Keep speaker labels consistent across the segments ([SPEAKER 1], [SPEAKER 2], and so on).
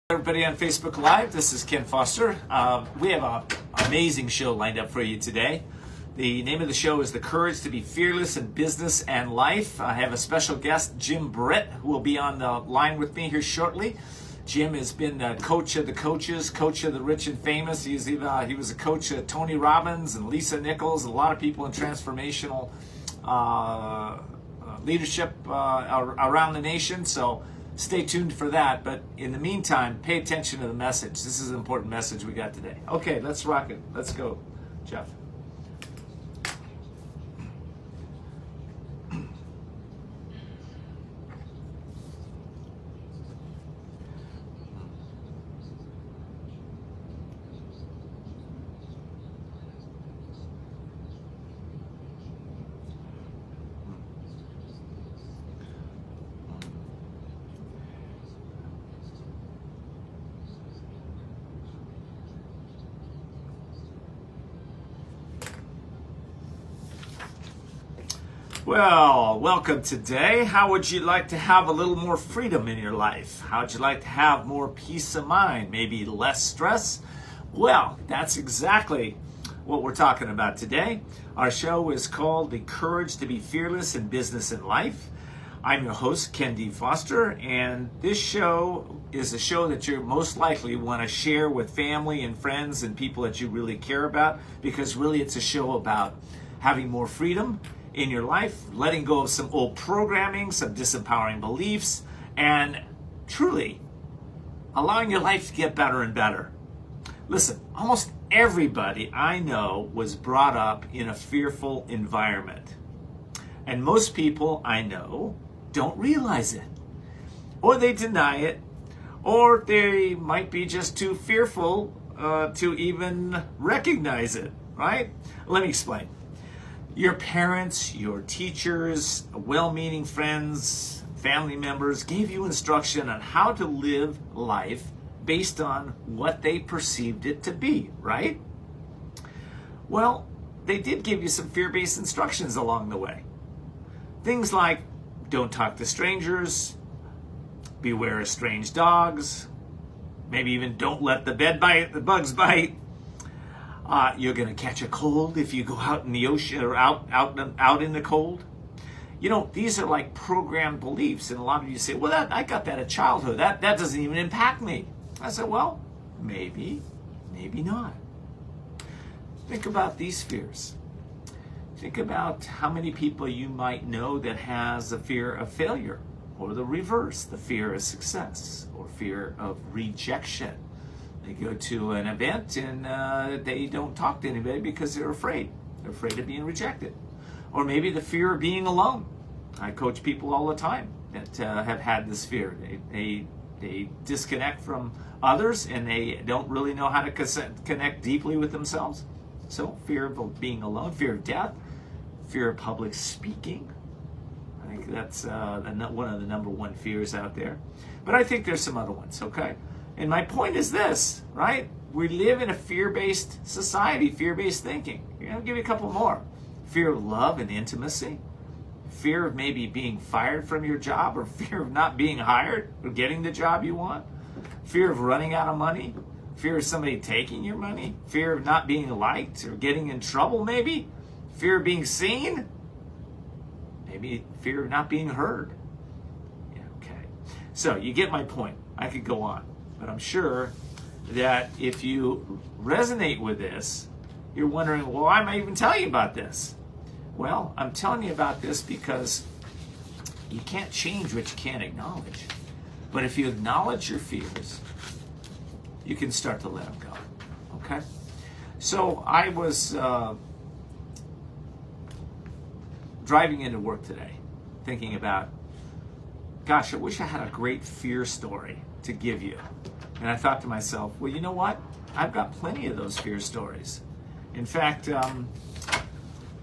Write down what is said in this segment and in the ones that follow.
[SPEAKER 1] Everybody on Facebook Live, this is Ken Foster. We have an amazing show lined up for you today. The name of the show is The Courage to be Fearless in Business and Life. I have a special guest, Jim Britt, who will be on the line with me here shortly. Jim has been a coach of the coaches, coach of the rich and famous. He was a coach of Tony Robbins and Lisa Nichols, and a lot of people in transformational leadership around the nation. So stay tuned for that. But in the meantime, pay attention to the message. This is an important message we got today. Okay, let's rock it. Let's go, Jeff. Well, welcome today. How would you like to have a little more freedom in your life? How would you like to have more peace of mind? Maybe less stress? Well, that's exactly what we're talking about today. Our show is called The Courage to be Fearless in Business and Life. I'm your host, Ken D. Foster, and this show is a show that you most likely want to share with family and friends and people that you really care about, because really it's a show about having more freedom in your life, letting go of some old programming, some disempowering beliefs, and truly allowing your life to get better and better. Listen, almost everybody I know was brought up in a fearful environment. And most people I know don't realize it. Or they deny it, or they might be just too fearful to even recognize it, right? Let me explain. Your parents, your teachers, well-meaning friends, family members gave you instruction on how to live life based on what they perceived it to be, right? Well, they did give you some fear-based instructions along the way. Things like, don't talk to strangers, beware of strange dogs, maybe even don't let the bugs bite. You're going to catch a cold if you go out in the ocean or out in the cold. You know, these are like programmed beliefs. And a lot of you say, well, I got that at childhood. That doesn't even impact me. I said, well, maybe not. Think about these fears. Think about how many people you might know that has a fear of failure, or the reverse, the fear of success, or fear of rejection. They go to an event and they don't talk to anybody because they're afraid. They're afraid of being rejected. Or maybe the fear of being alone. I coach people all the time that have had this fear. They disconnect from others and they don't really know how to connect deeply with themselves. So fear of being alone, fear of death, fear of public speaking. I think that's one of the number one fears out there. But I think there's some other ones, okay? And my point is this, right? We live in a fear-based society, fear-based thinking. I'll give you a couple more. Fear of love and intimacy. Fear of maybe being fired from your job, or fear of not being hired or getting the job you want. Fear of running out of money. Fear of somebody taking your money. Fear of not being liked or getting in trouble maybe. Fear of being seen. Maybe fear of not being heard. Yeah, okay. So you get my point. I could go on. But I'm sure that if you resonate with this, you're wondering, well, why am I even telling you about this? Well, I'm telling you about this because you can't change what you can't acknowledge. But if you acknowledge your fears, you can start to let them go, okay? So I was driving into work today thinking about, gosh, I wish I had a great fear story to give you. And I thought to myself, well, you know what? I've got plenty of those fear stories. In fact,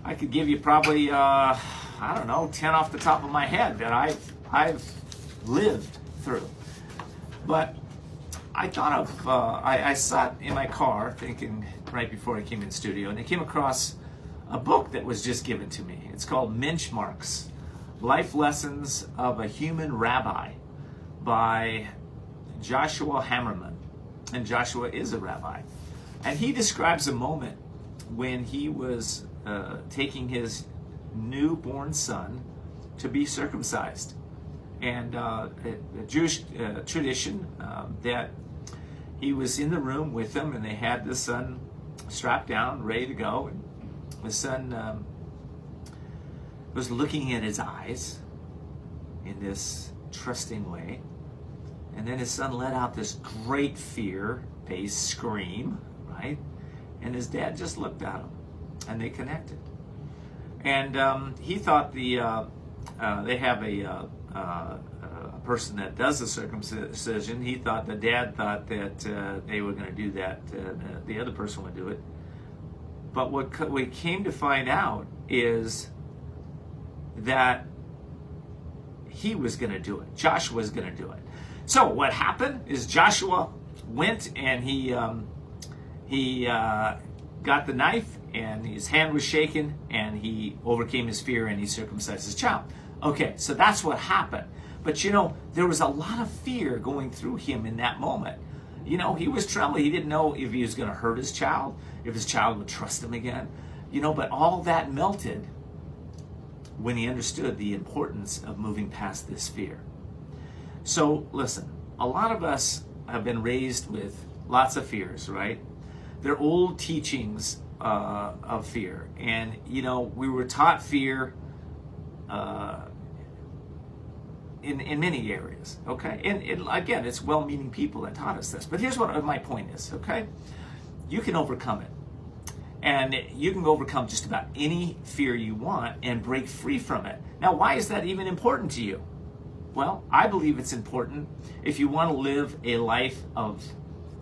[SPEAKER 1] I could give you probably, 10 off the top of my head that I've lived through. But I thought of, I sat in my car thinking right before I came in studio, and I came across a book that was just given to me. It's called Benchmarks, Life Lessons of a Human Rabbi by Joshua Hammerman. And Joshua is a rabbi. And he describes a moment when he was taking his newborn son to be circumcised. And a Jewish tradition that he was in the room with them, and they had the son strapped down, ready to go. And the son was looking at his eyes in this trusting way. And then his son let out this great fear-based scream, right? And his dad just looked at him, and they connected. And he thought they have a person that does the circumcision. He thought the dad thought that they were going to do that. The other person would do it. But what we came to find out is that he was going to do it. Joshua was going to do it. So what happened is Joshua went and he got the knife, and his hand was shaken, and he overcame his fear, and he circumcised his child. Okay, so that's what happened. But there was a lot of fear going through him in that moment. He was trembling. He didn't know if he was going to hurt his child, if his child would trust him again. But all that melted when he understood the importance of moving past this fear. So listen, a lot of us have been raised with lots of fears, right? They're old teachings of fear. And, we were taught fear in many areas, okay? And again, it's well-meaning people that taught us this. But here's what my point is, okay? You can overcome it. And you can overcome just about any fear you want and break free from it. Now, why is that even important to you? Well, I believe it's important if you want to live a life of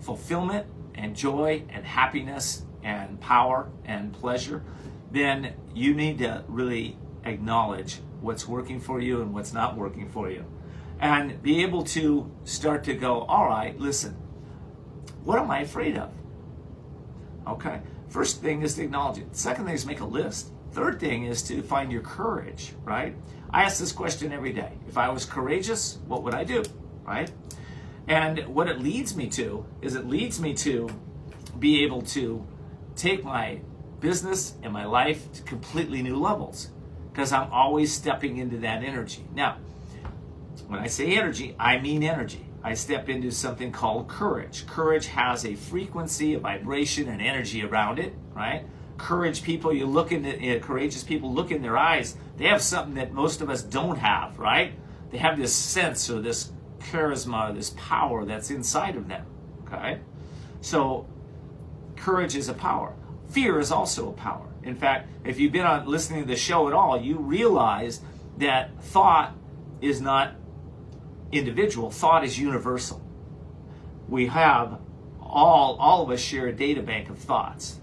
[SPEAKER 1] fulfillment and joy and happiness and power and pleasure, then you need to really acknowledge what's working for you and what's not working for you. And be able to start to go, all right, listen, what am I afraid of? Okay. First thing is to acknowledge it. Second thing is make a list. Third thing is to find your courage, right? I ask this question every day. If I was courageous, what would I do, right? And what it leads me to is be able to take my business and my life to completely new levels, because I'm always stepping into that energy. Now, when I say energy, I mean energy. I step into something called courage. Courage has a frequency, a vibration, and energy around it, right? Courage people, courageous people look in their eyes, they have something that most of us don't have, right? They have this sense or this charisma or this power that's inside of them, okay? So courage is a power. Fear is also a power. In fact, if you've been listening to the show at all, you realize that thought is not individual. Thought is universal. We have all of us share a data bank of thoughts.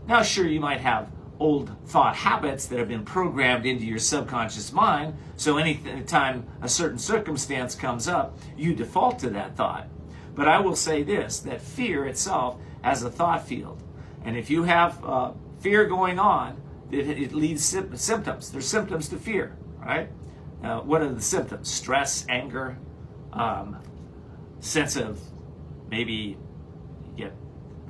[SPEAKER 1] Now, sure, you might have old thought habits that have been programmed into your subconscious mind, so anytime a certain circumstance comes up, you default to that thought. But I will say this, that fear itself has a thought field. And if you have fear going on, it leads symptoms. There's symptoms to fear, right? What are the symptoms? Stress, anger, sense of maybe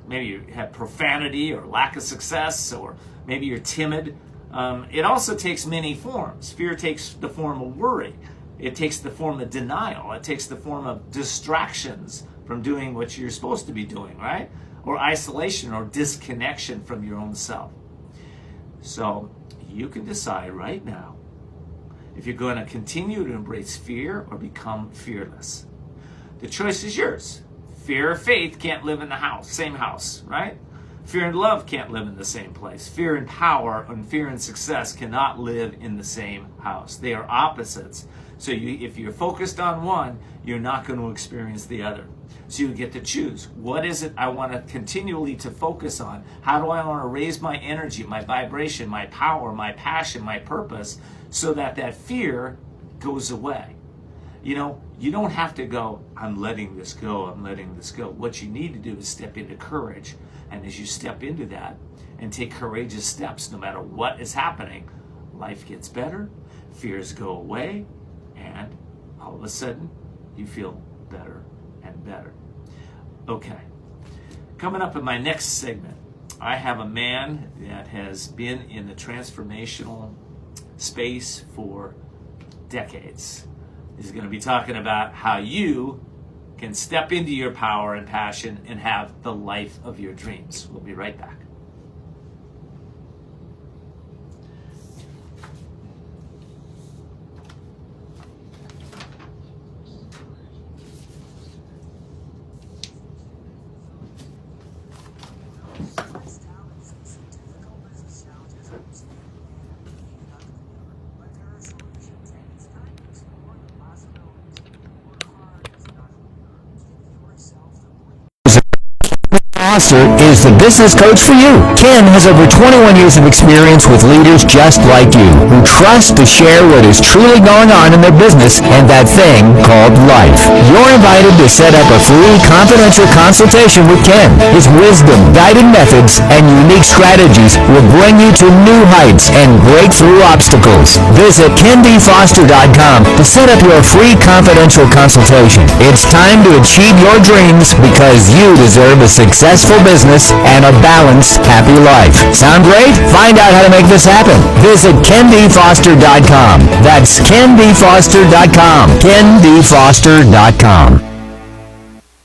[SPEAKER 1] you have profanity or lack of success, or maybe you're timid. It also takes many forms. Fear takes the form of worry. It takes the form of denial. It takes the form of distractions from doing what you're supposed to be doing, right? Or isolation or disconnection from your own self. So you can decide right now if you're going to continue to embrace fear or become fearless. The choice is yours. Fear or faith can't live in the same house, right? Fear and love can't live in the same place. Fear and power and fear and success cannot live in the same house. They are opposites. So if you're focused on one, you're not going to experience the other. So you get to choose. What is it I want to continually to focus on? How do I want to raise my energy, my vibration, my power, my passion, my purpose, so that fear goes away? You don't have to go, I'm letting this go, I'm letting this go. What you need to do is step into courage. And as you step into that and take courageous steps, no matter what is happening, life gets better, fears go away, and all of a sudden, you feel better and better. Okay. Coming up in my next segment, I have a man that has been in the transformational space for decades. He's going to be talking about how you can step into your power and passion and have the life of your dreams. We'll be right back.
[SPEAKER 2] Foster is the business coach for you. Ken has over 21 years of experience with leaders just like you who trust to share what is truly going on in their business and that thing called life. You're invited to set up a free confidential consultation with Ken. His wisdom, guided methods, and unique strategies will bring you to new heights and break through obstacles. Visit KenDFoster.com to set up your free confidential consultation. It's time to achieve your dreams because you deserve a successful business and a balanced, happy life. Sound great? Find out how to make this happen. Visit KenDFoster.com. That's KenDFoster.com. KenDFoster.com.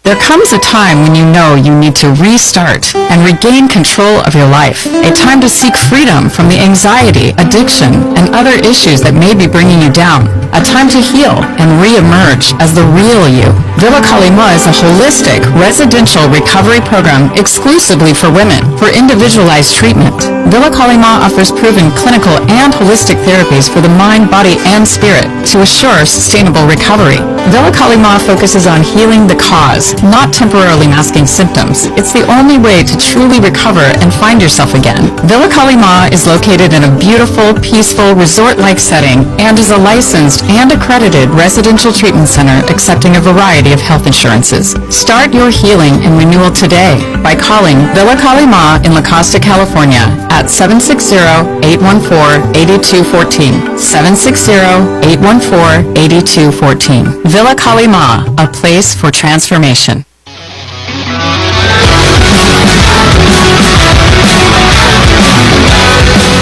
[SPEAKER 3] There comes a time when you know you need to restart and regain control of your life. A time to seek freedom from the anxiety, addiction, and other issues that may be bringing you down. A time to heal and re-emerge as the real you. Villa Kalima is a holistic residential recovery program exclusively for women for individualized treatment. Villa Kalima offers proven clinical and holistic therapies for the mind, body, and spirit to assure sustainable recovery. Villa Kalima focuses on healing the cause, not temporarily masking symptoms. It's the only way to truly recover and find yourself again. Villa Kalima is located in a beautiful, peaceful, resort-like setting and is a licensed and accredited residential treatment center accepting a variety of health insurances. Start your healing and renewal today by calling Villa Kalima in La Costa, California at 760-814-8214. 760-814-8214. Villa Kalima, a place for transformation.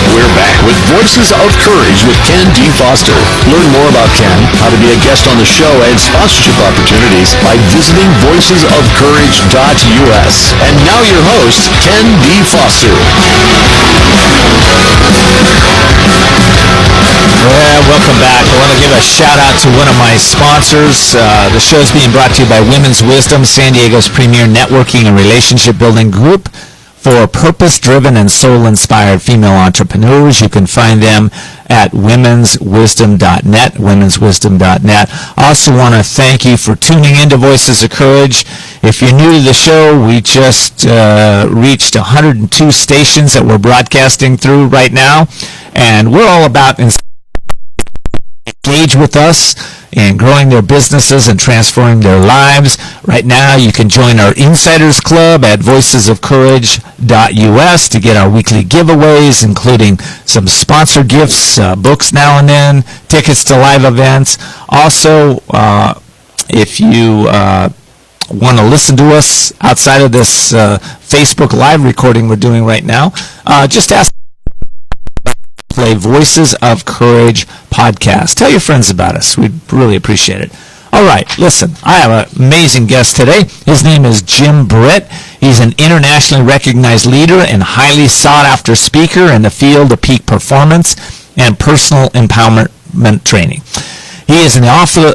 [SPEAKER 4] We're back with Voices of Courage with Ken D. Foster. Learn more about Ken, how to be a guest on the show, and sponsorship opportunities by visiting voicesofcourage.us. And now your host, Ken D. Foster.
[SPEAKER 5] Welcome back. I want to give a shout out to one of my sponsors. The show is being brought to you by Women's Wisdom, San Diego's premier networking and relationship building group for purpose-driven and soul-inspired female entrepreneurs. You can find them at womenswisdom.net, womenswisdom.net. I also want to thank you for tuning into Voices of Courage. If you're new to the show, we just reached 102 stations that we're broadcasting through right now, and we're all about engage with us in growing their businesses and transforming their lives. Right now, you can join our Insiders Club at voicesofcourage.us to get our weekly giveaways, including some sponsor gifts, books now and then, tickets to live events. Also, if you want to listen to us outside of this Facebook Live recording we're doing right now, just ask play Voices of Courage podcast. Tell your friends about us. We'd really appreciate it. All right, listen, I have an amazing guest today. His name is Jim Britt. He's an internationally recognized leader and highly sought-after speaker in the field of peak performance and personal empowerment training. He is an author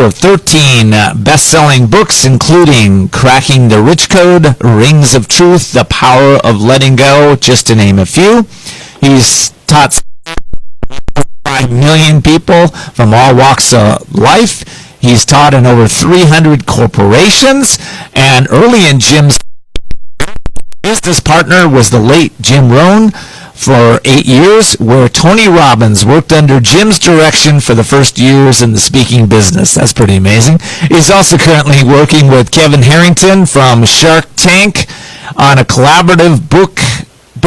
[SPEAKER 5] of 13 best-selling books, including Cracking the Rich Code, Rings of Truth, The Power of Letting Go, just to name a few. He's taught 5 million people from all walks of life. He's taught in over 300 corporations, and early in Jim's business partner was the late Jim Rohn for 8 years, where Tony Robbins worked under Jim's direction for the first years in the speaking business. That's pretty amazing. He's also currently working with Kevin Harrington from Shark Tank on a collaborative book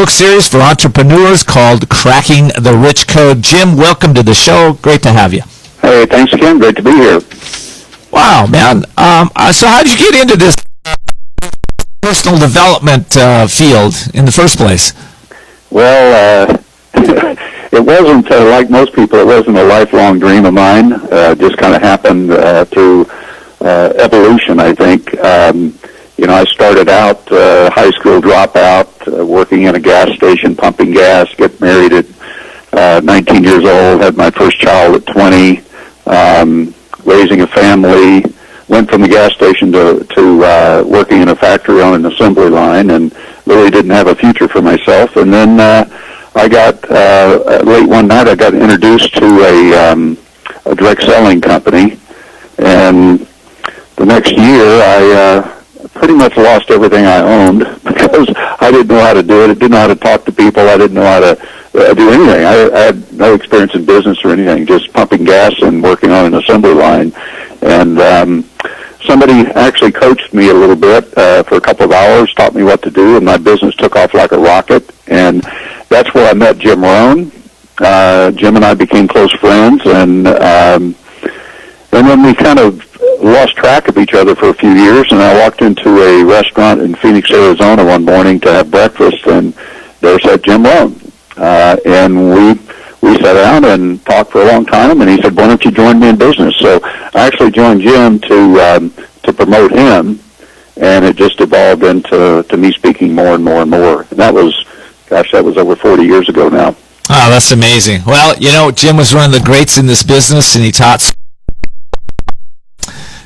[SPEAKER 5] series for entrepreneurs called Cracking the Rich Code. Jim, welcome to the show. Great to have you.
[SPEAKER 6] Hey, thanks again. Great to be here.
[SPEAKER 5] Wow, man. So how did you get into this personal development field in the first place?
[SPEAKER 6] Well, it wasn't, like most people, it wasn't a lifelong dream of mine. Just kind of happened through evolution, I think. I started out high school dropout, working in a gas station, pumping gas, get married at 19 years old, had my first child at 20, raising a family, went from the gas station to working in a factory on an assembly line, and really didn't have a future for myself. And then I got, late one night, I got introduced to a direct selling company, and the next year I pretty much lost everything I owned because I didn't know how to do it. I didn't know how to talk to people. I didn't know how to do anything. I had no experience in business or anything, just pumping gas and working on an assembly line. And somebody actually coached me a little bit for a couple of hours, taught me what to do, and my business took off like a rocket. And that's where I met Jim Rohn. Jim and I became close friends, and then we kind of lost track of each other for a few years, and I walked into a restaurant in Phoenix, Arizona one morning to have breakfast, and there sat Jim Rohn. And we sat down and talked for a long time, and he said, "Why don't you join me in business?" So I actually joined Jim to promote him, and it just evolved into me speaking more and more and more. And that was over 40 years ago now.
[SPEAKER 5] Oh, that's amazing. Well, Jim was one of the greats in this business, and he taught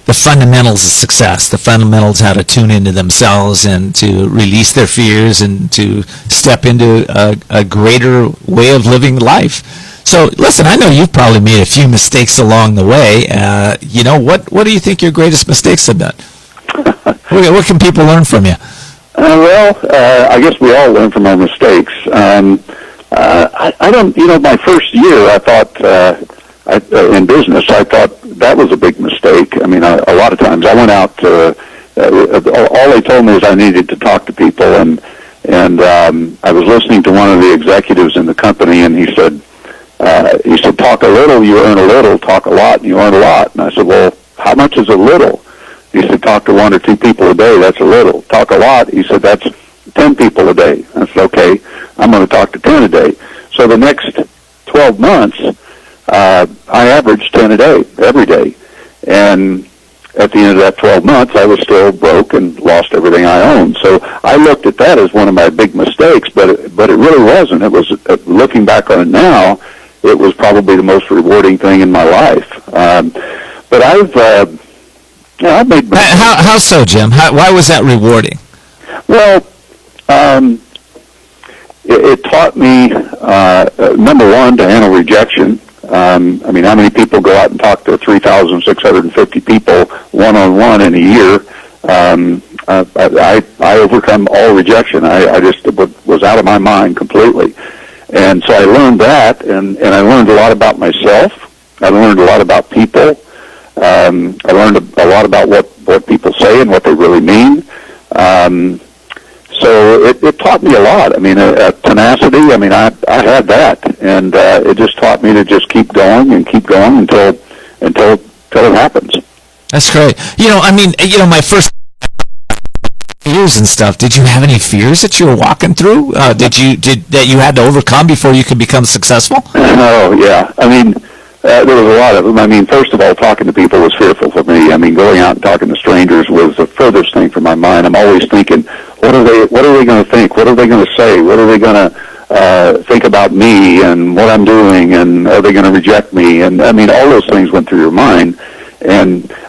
[SPEAKER 5] the fundamentals of success, the fundamentals how to tune into themselves and to release their fears and to step into a greater way of living life. So, listen, I know you've probably made a few mistakes along the way. What do you think your greatest mistakes have been? What can people learn from you?
[SPEAKER 6] I guess we all learn from our mistakes. I don't, my first year, I thought, in business, I thought that was a big mistake. I mean, a lot of times I went out, all they told me was I needed to talk to people, and I was listening to one of the executives in the company, and he said, talk a little, you earn a little, talk a lot, and you earn a lot. And I said, well, how much is a little? He said, talk to 1 or 2 people a day, that's a little. Talk a lot, he said, that's 10 people a day. I said, okay, I'm going to talk to 10 a day. So the next 12 months, I averaged 10 a day, every day. And at the end of that 12 months, I was still broke and lost everything I owned. So I looked at that as one of my big mistakes, but it really wasn't. It was, looking back on it now, it was probably the most rewarding thing in my life. But I've made mistakes.
[SPEAKER 5] How so, Jim? Why was that rewarding?
[SPEAKER 6] Well, it taught me, number one, to handle rejection. How many people go out and talk to 3,650 people one-on-one in a year? I overcome all rejection. I just was out of my mind completely. And so I learned that, and I learned a lot about myself. I learned a lot about people. I learned a lot about what people say and what they really mean. So it taught me a lot. Tenacity, I had that, and it just taught me to just keep going until it happens.
[SPEAKER 5] That's great. My first fears and stuff, did you have any fears that you were walking through? That you had to overcome before you could become successful?
[SPEAKER 6] Oh, yeah. There was a lot of them. First of all, talking to people was fearful for me. Going out and talking to strangers was the furthest thing from my mind. I'm always thinking, what are they going to think? What are they going to say? What are they going to think about me and what I'm doing? And are they going to reject me? And all those things went through your mind.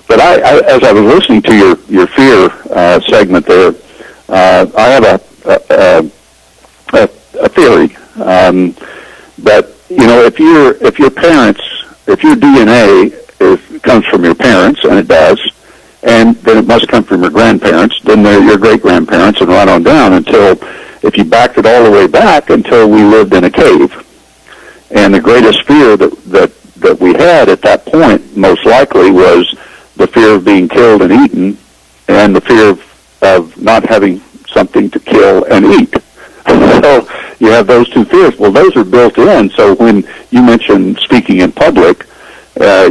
[SPEAKER 6] But I as I was listening to your fear segment there, I have a theory that if your DNA comes from your parents, and it does, and then it must come from your grandparents, then they're your great-grandparents, and right on down if you backed it all the way back until we lived in a cave. And the greatest fear that we had at that point, most likely, was the fear of being killed and eaten, and the fear of not having something to kill and eat. So you have those two fears. Well, those are built in. So when you mention speaking in public,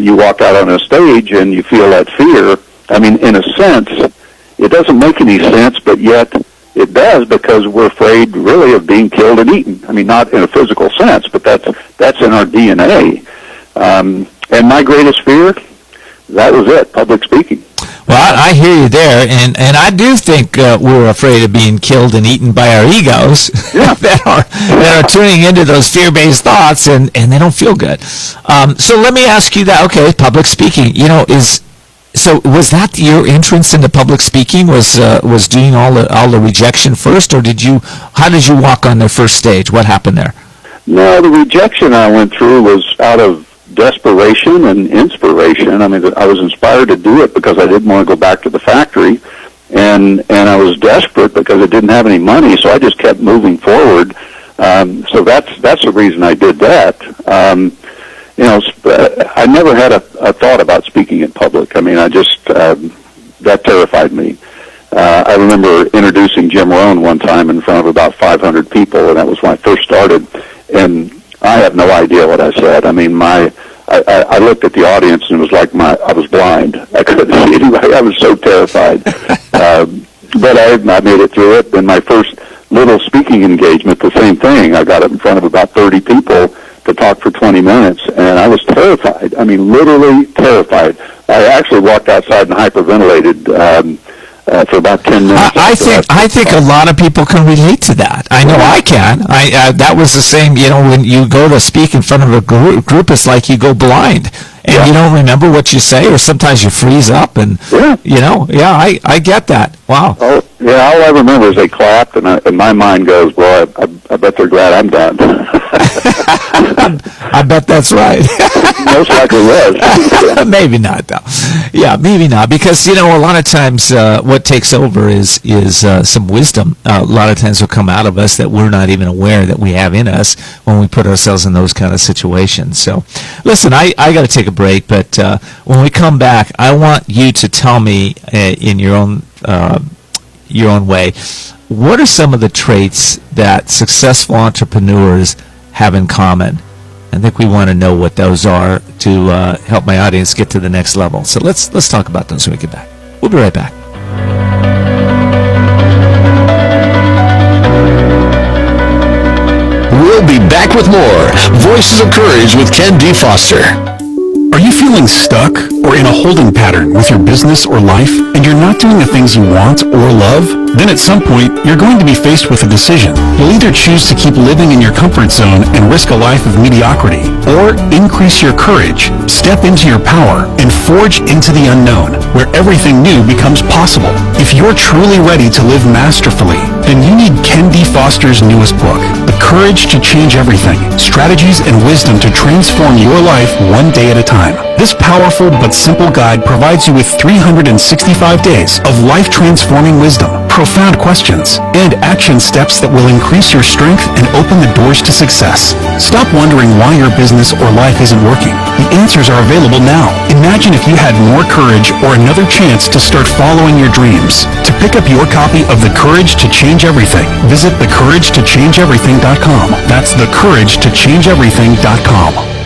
[SPEAKER 6] you walk out on a stage and you feel that fear. I mean, in a sense, it doesn't make any sense, but yet it does, because we're afraid really of being killed and eaten. I mean, not in a physical sense, but that's in our DNA. And my greatest fear, that was it, public speaking.
[SPEAKER 5] Well, I hear you there, and I do think we're afraid of being killed and eaten by our egos that are tuning into those fear-based thoughts, and they don't feel good. So let me ask you that. Okay, public speaking, so was that your entrance into public speaking? Was doing all the rejection first, or how did you walk on the first stage? What happened there?
[SPEAKER 6] No, the rejection I went through was out of desperation and inspiration. I mean, I was inspired to do it because I didn't want to go back to the factory, and I was desperate because I didn't have any money, so I just kept moving forward. So that's the reason I did that. I never had a thought about speaking in public. I mean, that terrified me. I remember introducing Jim Rohn one time in front of about 500 people, and that was when I first started, and I have no idea what I said. I mean, I looked at the audience, and it was like I was blind. I couldn't see anybody. I was so terrified. But I made it through it. And my first little speaking engagement, the same thing. I got up in front of about 30 people to talk for 20 minutes, and I was terrified. I mean, literally terrified. I actually walked outside and hyperventilated for about 10 minutes.
[SPEAKER 5] I think a lot of people can relate to that. I know I can. That was the same, when you go to speak in front of a group, it's like you go blind. And you don't remember what you say, or sometimes you freeze up, and, I get that. Wow.
[SPEAKER 6] Oh, yeah, all I remember is they clapped, and my mind goes, boy, I bet they're glad I'm done.
[SPEAKER 5] I bet that's right.
[SPEAKER 6] Most likely was.
[SPEAKER 5] Maybe not, though. Yeah, maybe not, because, a lot of times what takes over is some wisdom. A lot of times will come out of us that we're not even aware that we have in us when we put ourselves in those kind of situations. So, listen, I got to take a break, but when we come back, I want you to tell me in your own way, what are some of the traits that successful entrepreneurs have in common? I think we want to know what those are to help my audience get to the next level. So let's talk about those when we get back. We'll be right back.
[SPEAKER 4] We'll be back with more Voices of Courage with Ken D. Foster.
[SPEAKER 7] Are you feeling stuck or in a holding pattern with your business or life, and you're not doing the things you want or love? Then at some point, you're going to be faced with a decision. You'll either choose to keep living in your comfort zone and risk a life of mediocrity, or increase your courage, step into your power, and forge into the unknown, where everything new becomes possible. If you're truly ready to live masterfully, then you need Ken D. Foster's newest book, The Courage to Change Everything, Strategies and Wisdom to Transform Your Life One Day at a Time. This powerful but simple guide provides you with 365 days of life-transforming wisdom, profound questions, and action steps that will increase your strength and open the doors to success. Stop wondering why your business or life isn't working. The answers are available now. Imagine if you had more courage or another chance to start following your dreams. To pick up your copy of The Courage to Change Everything, visit thecouragetochangeeverything.com. That's thecouragetochangeeverything.com.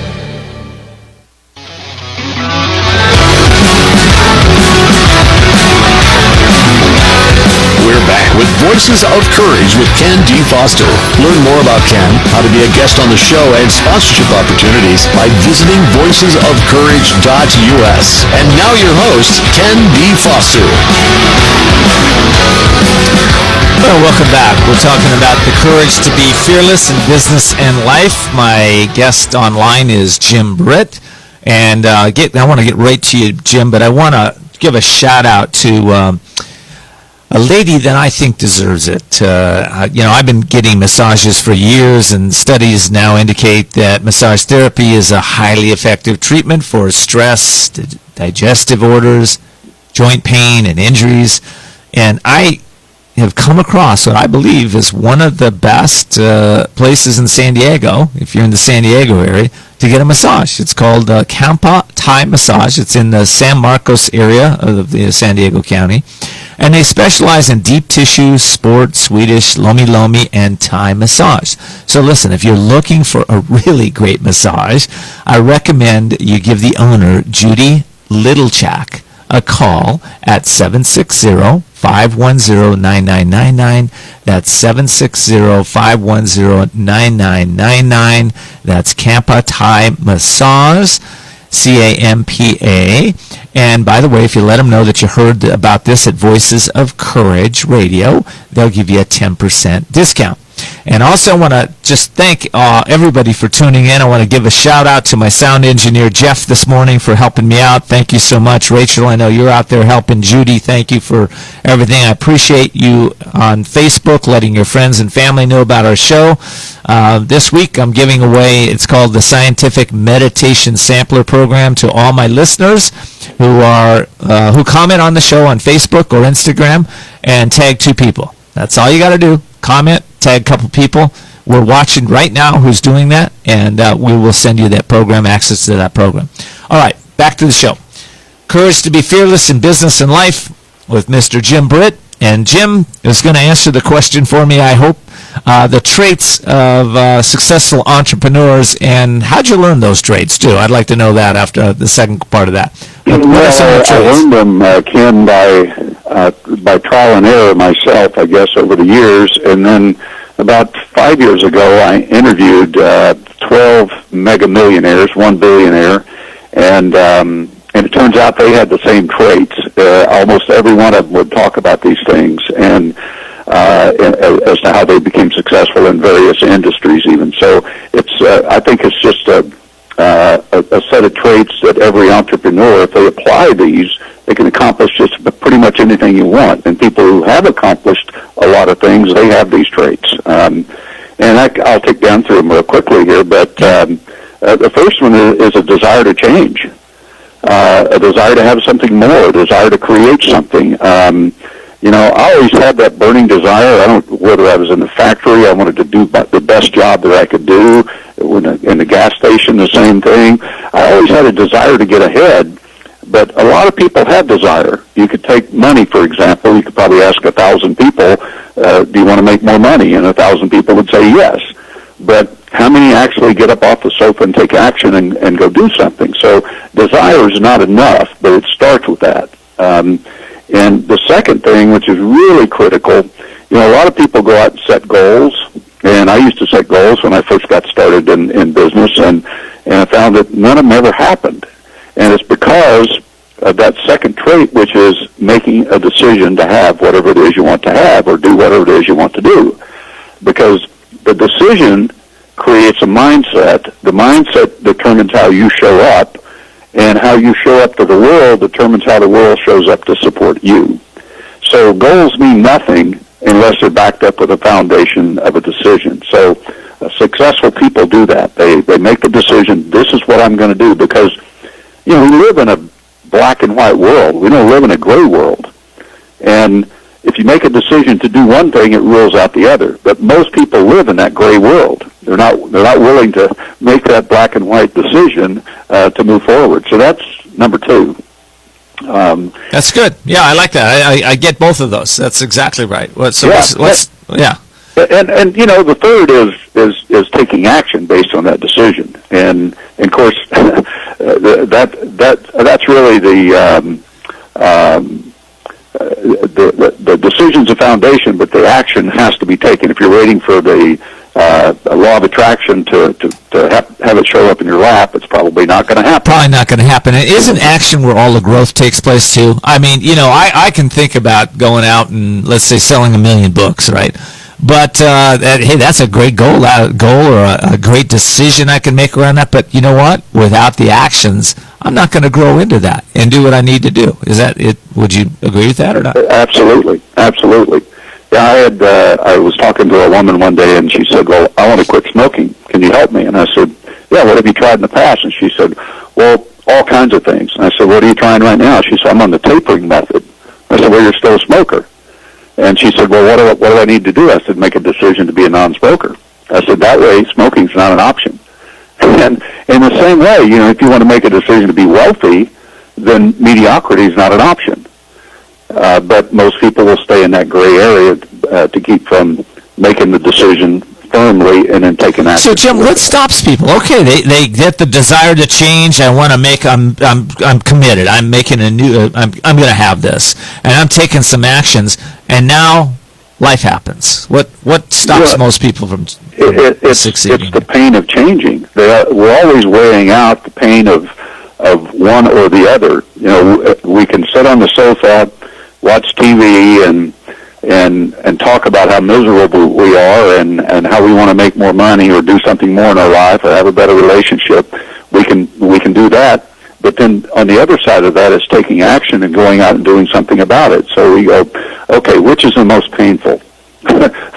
[SPEAKER 4] With Voices of Courage with Ken D. Foster. Learn more about Ken, how to be a guest on the show, and sponsorship opportunities by visiting voicesofcourage.us. And now your host, Ken D. Foster.
[SPEAKER 5] Well, welcome back. We're talking about the courage to be fearless in business and life. My guest online is Jim Britt. And I want to get right to you, Jim, but I want to give a shout out to a lady that I think deserves it. I've been getting massages for years, and studies now indicate that massage therapy is a highly effective treatment for stress, digestive orders, joint pain, and injuries. And I have come across what I believe is one of the best places in San Diego, if you're in the San Diego area, to get a massage. It's called Kampa Thai Massage. It's in the San Marcos area of the San Diego County. And they specialize in deep tissue, sport, Swedish, lomi lomi, and Thai massage. So listen, if you're looking for a really great massage, I recommend you give the owner, Judy Littlechak, a call at 760-510-9999. That's 760-510-9999. That's Campa Thai Massage, CAMPA. And by the way, if you let them know that you heard about this at Voices of Courage Radio, they'll give you a 10% discount. And also, I want to just thank everybody for tuning in. I want to give a shout out to my sound engineer, Jeff, this morning for helping me out. Thank you so much. Rachel, I know you're out there helping. Judy, thank you for everything. I appreciate you on Facebook, letting your friends and family know about our show. This week, I'm giving away, it's called the Scientific Meditation Sampler Program, to all my listeners who comment on the show on Facebook or Instagram and tag 2 people. That's all you got to do. Comment, tag a couple people. We're watching right now who's doing that, and we will send you that program, access to that program. All right, back to the show. Courage to be fearless in business and life with Mr. Jim Britt. And Jim is going to answer the question for me, I hope, the traits of successful entrepreneurs, and how'd you learn those traits, too? I'd like to know that after the second part of that. What are some of the traits?
[SPEAKER 6] I learned them, Ken, by trial and error myself, I guess, over the years. And then about 5 years ago, I interviewed 12 mega millionaires, 1 billionaire, and it turns out they had the same traits. Almost every one of them would talk about these things, and as to how they became successful in various industries even. So it's I think it's just a set of traits that every entrepreneur, if they apply these, they can accomplish just pretty much anything you want. And people who have accomplished a lot of things, they have these traits. And I'll take down through them real quickly here, but the first one is a desire to change, a desire to have something more, a desire to create something. I always had that burning desire. Whether I was in the factory, I wanted to do the best job that I could do. In the gas station, the same thing. I always had a desire to get ahead, but a lot of people have desire. You could take money, for example. You could probably ask 1,000 people, do you want to make more money? And 1,000 people would say yes. But how many actually get up off the sofa and take action and go do something? So desire is not enough, but it starts with that. And the second thing, which is really critical, a lot of people go out and set goals, and I used to set goals when I first got started in business, and I found that none of them ever happened. And it's because of that second trait, which is making a decision to have whatever it is you want to have or do whatever it is you want to do. Because the decision creates a mindset. The mindset determines how you show up, and how you show up to the world determines how the world shows up to support you. So goals mean nothing unless they're backed up with a foundation of a decision. So successful people do that. They make the decision, this is what I'm going to do, because we live in a black and white world. We don't live in a gray world. And if you make a decision to do one thing, it rules out the other. But most people live in that gray world. They're not willing to make that black and white decision to move forward. So that's number 2.
[SPEAKER 5] That's good. Yeah, I like that. I get both of those. That's exactly right.
[SPEAKER 6] And the third is taking action based on that decision. And of course, that's really the decision's a foundation, but the action has to be taken. If you're waiting for the law of attraction to have it show up in your lap, it's probably not going to happen.
[SPEAKER 5] Probably not going to happen. And isn't action where all the growth takes place too? I mean, I can think about going out and, let's say, selling 1 million books, right? But hey, that's a great goal or a great decision I can make around that. But you know what? Without the actions, I'm not going to grow into that and do what I need to do. Is that it? Would you agree with that or not?
[SPEAKER 6] Absolutely. Yeah, I was talking to a woman one day, and she said, "Well, I want to quit smoking. Can you help me?" And I said, "Yeah, what have you tried in the past?" And she said, "Well, all kinds of things." And I said, "What are you trying right now?" She said, "I'm on the tapering method." I said, "Well, you're still a smoker." And she said, "Well, what do I need to do?" I said, "Make a decision to be a non-smoker." I said, "That way, smoking's not an option." And in the same way, if you want to make a decision to be wealthy, then mediocrity is not an option. but most people will stay in that gray area to keep from making the decision firmly and then taking action.
[SPEAKER 5] So Jim, what stops people? Okay, they get the desire to change. I want to make. I'm committed. I'm making a new. I'm going to have this, and I'm taking some actions. And now, life happens. What stops most people from succeeding?
[SPEAKER 6] It's the pain of changing. We're always weighing out the pain of one or the other. You know, we can sit on the sofa, watch TV, and talk about how miserable we are and how we want to make more money or do something more in our life or have a better relationship. We can do that. But then on the other side of that is taking action and going out and doing something about it. So we go, okay, which is the most painful?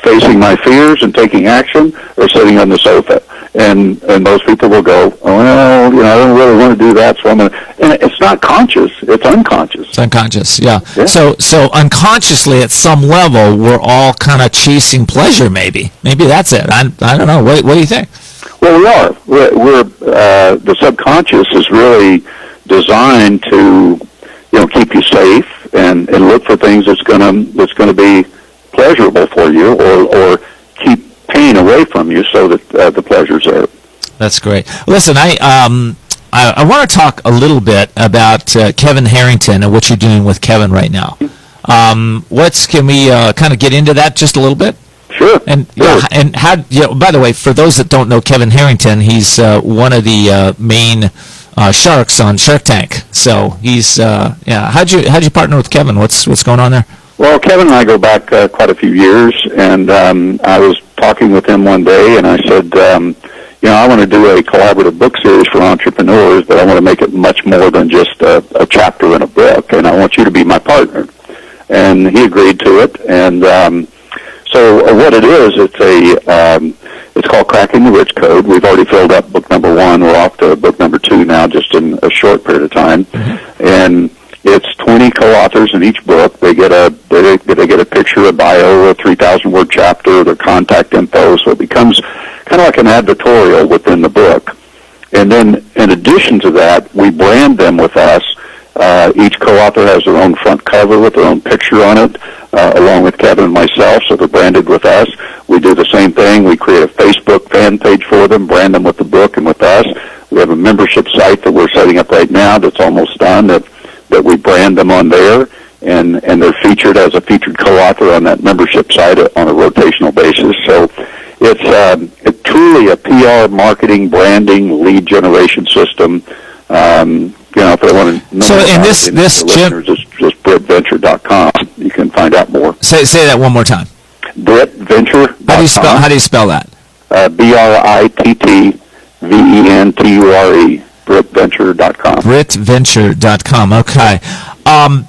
[SPEAKER 6] Facing my fears and taking action, or sitting on the sofa? And most people will go, oh, well, I don't really want to do that, so I'm going to. And it's not conscious; it's unconscious.
[SPEAKER 5] It's unconscious, yeah. So unconsciously, at some level, we're all kind of chasing pleasure. Maybe that's it. I don't know. What do you think?
[SPEAKER 6] Well, we are. We're the subconscious is really designed to, keep you safe and look for things that's gonna be pleasurable for you, or keep pain away from you, so that the pleasure's there.
[SPEAKER 5] That's great. Listen, I want to talk a little bit about Kevin Harrington and what you're doing with Kevin right now. Can we kind of get into that just a little bit?
[SPEAKER 6] Sure.
[SPEAKER 5] And and how? By the way, for those that don't know Kevin Harrington, he's one of the main sharks on Shark Tank. So he's How'd you partner with Kevin? What's going on there?
[SPEAKER 6] Well, Kevin and I go back quite a few years, and I was talking with him one day, and I said, I want to do a collaborative book series for entrepreneurs, but I want to make it much more than just a chapter in a book, and I want you to be my partner. And he agreed to it, and so what it is, it's called Cracking the Rich Code. We've already filled up book number 1. We're off to book number 2 now, just in a short period of time, and it's 20 co-authors in each book. They get a picture, a bio, a 3,000-word chapter, their contact info, so it becomes kind of like an advertorial within the book. And then, in addition to that, we brand them with us. Each co-author has their own front cover with their own picture on it, along with Kevin and myself, so they're branded with us. We do the same thing. We create a Facebook fan page for them, brand them with the book and with us. We have a membership site that we're setting up right now that's almost done, that we brand them on there, and they're featured as a featured co-author on that membership site on a rotational basis. So it's truly a PR, marketing, branding, lead generation system. If they want to know listeners, it's just BrittVenture.com. You can find out more.
[SPEAKER 5] Say that one more time.
[SPEAKER 6] BrittVenture.com.
[SPEAKER 5] How do you spell that?
[SPEAKER 6] BrittVenture. BrittVenture.com.
[SPEAKER 5] BrittVenture.com. Okay.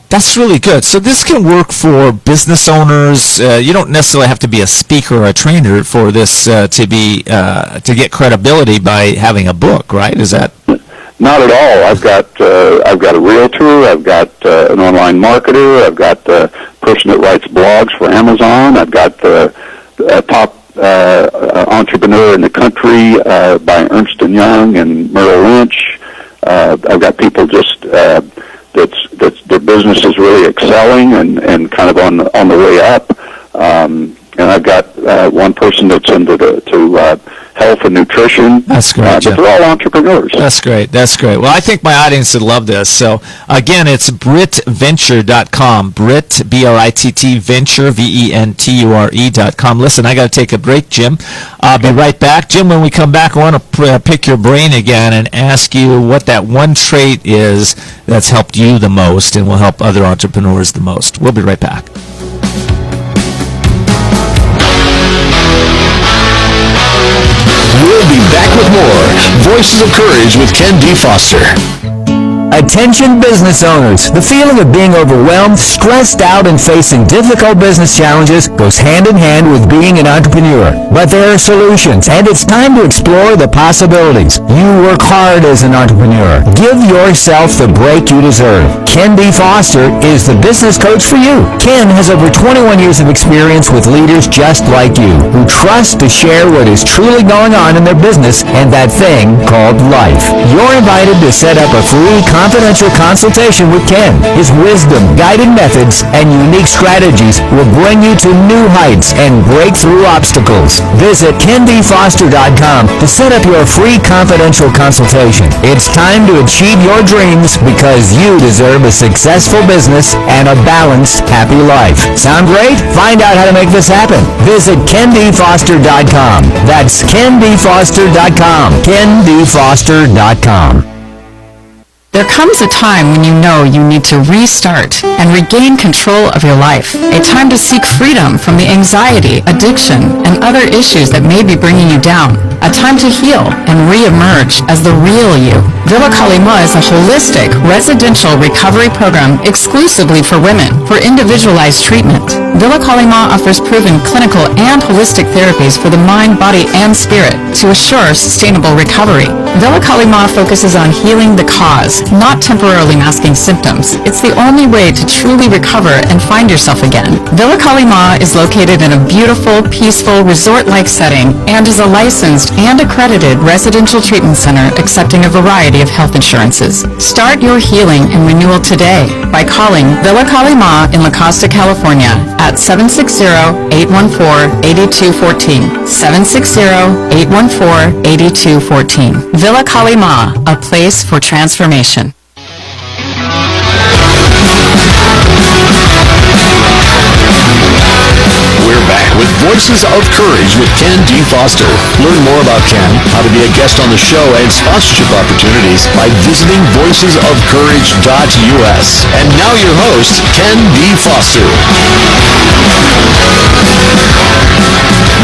[SPEAKER 5] That's really good. So this can work for business owners. You don't necessarily have to be a speaker or a trainer for this to get credibility by having a book, right? Is that?
[SPEAKER 6] Not at all. I've got a realtor. I've got an online marketer. I've got the person that writes blogs for Amazon. I've got the top entrepreneur in the country by Ernst & Young and Merrill Lynch. I've got people just that's their business is really excelling and kind of on the way up. And I've got one person that's into health and nutrition.
[SPEAKER 5] That's great.
[SPEAKER 6] But they're all entrepreneurs.
[SPEAKER 5] That's great. Well, I think my audience would love this. So, again, it's BrittVenture.com. Britt, B-R-I-T-T, Venture, V-E-N-T-U-R-E.com. Listen, I got to take a break, Jim. I'll be right back. Jim, when we come back, I want to pick your brain again and ask you what that one trait is that's helped you the most and will help other entrepreneurs the most. We'll be right back.
[SPEAKER 4] We'll be back with more Voices of Courage with Ken D. Foster.
[SPEAKER 2] Attention business owners. The feeling of being overwhelmed, stressed out, and facing difficult business challenges goes hand in hand with being an entrepreneur. But there are solutions, and it's time to explore the possibilities. You work hard as an entrepreneur. Give yourself the break you deserve. Ken D. Foster is the business coach for you. Ken has over 21 years of experience with leaders just like you, who trust to share what is truly going on in their business and that thing called life. You're invited to set up a free confidential consultation with Ken. His wisdom, guided methods, and unique strategies will bring you to new heights and break through obstacles. Visit KenDFoster.com to set up your free confidential consultation. It's time to achieve your dreams because you deserve a successful business and a balanced, happy life. Sound great? Find out how to make this happen. Visit KenDFoster.com. That's KenDFoster.com. KenDFoster.com.
[SPEAKER 3] There comes a time when you know you need to restart and regain control of your life. A time to seek freedom from the anxiety, addiction, and other issues that may be bringing you down. A time to heal and re-emerge as the real you. Villa Kalima is a holistic residential recovery program exclusively for women for individualized treatment. Villa Kalima offers proven clinical and holistic therapies for the mind, body, and spirit to assure sustainable recovery. Villa Kalima focuses on healing the cause, not temporarily masking symptoms. It's the only way to truly recover and find yourself again. Villa Kalima is located in a beautiful, peaceful, resort-like setting and is a licensed and accredited residential treatment center accepting a variety of health insurances. Start your healing and renewal today by calling Villa Kalima in La Costa, California at 760-814-8214. 760-814-8214. Villa Kalima, a place for transformation.
[SPEAKER 4] We're back with Voices of Courage with Ken D. Foster. Learn more about Ken, how to be a guest on the show, and sponsorship opportunities by visiting voicesofcourage.us. And now your host, Ken D. Foster.